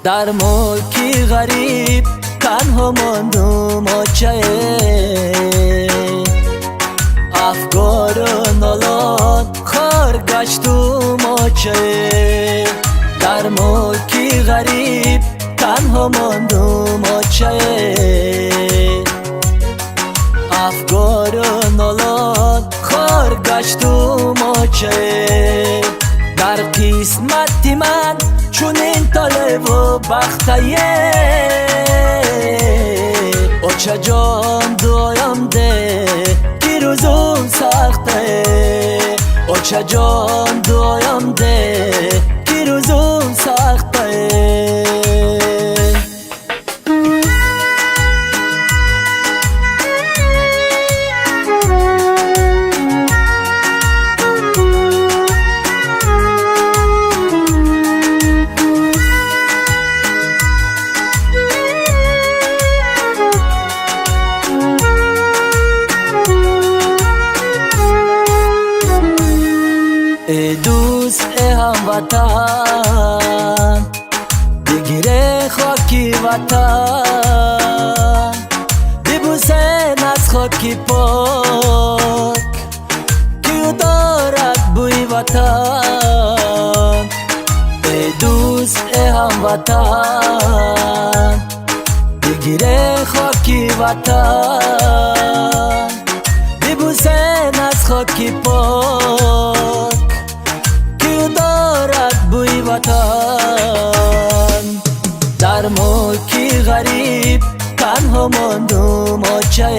در ملکی غریب تنها ماندم آچه افکار و نالان خار گشتم آچه در ملکی غریب تنها ماندم آچه افکار و نالان خار گشتم آچه در قسمتی من چون این طالب و بختیه آچه جان دایم ده که روزم سخته آچه جان دایم ده که روزم سخته ای دوست ای هموطن بگیره خاکی وطن ببوسن از خاکی پاک که دارد بوی وطن ای دوست ای هموطن بگیره خاکی وطن ببوسن از خاکی پاک دارد بوی وطن در ملکی غریب تنها ماندم آچه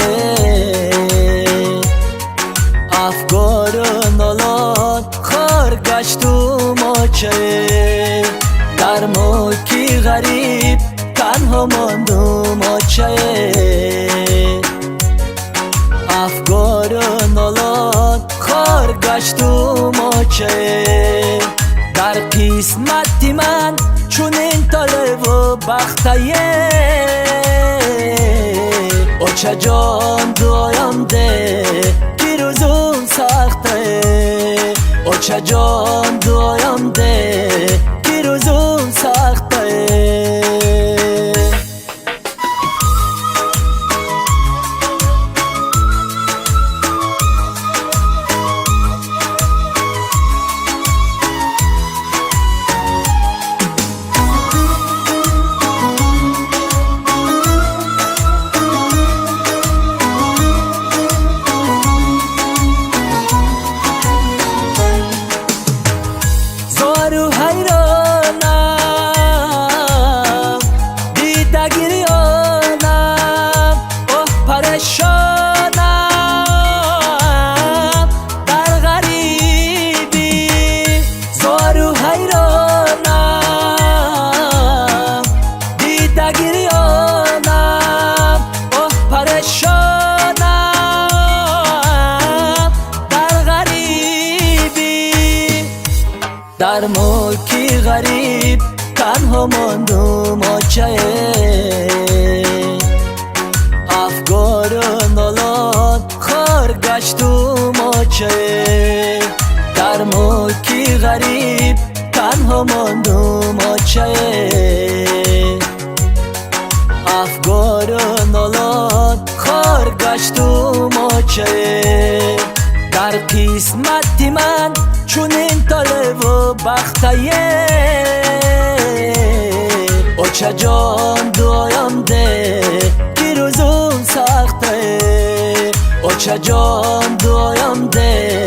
افکار و نالان خار گشتم آچه در ملکی غریب تنها ماندم آچه افکار و نالان خار گشتم آچه در قسمتی من چون این طالب و بختیه آچه جان دایم ده که روزم سخته آچه جان دایم ده که روزم سخته زارو حیرانم دیده گریانم اوه پریشانم در غریبی زارو حیرانم دیده گریانم اوه پریشانم در غریبی در ملکی غریب تنها ماندم آچه افکار و نالان خار گشتم آچه در ملکی غریب تنها ماندم آچه افکار و نالان خار گشتم آچه در قسمتی من چون این طالب و بختیه آچه جان دایم ده که روزم سخته آچه جان دایم ده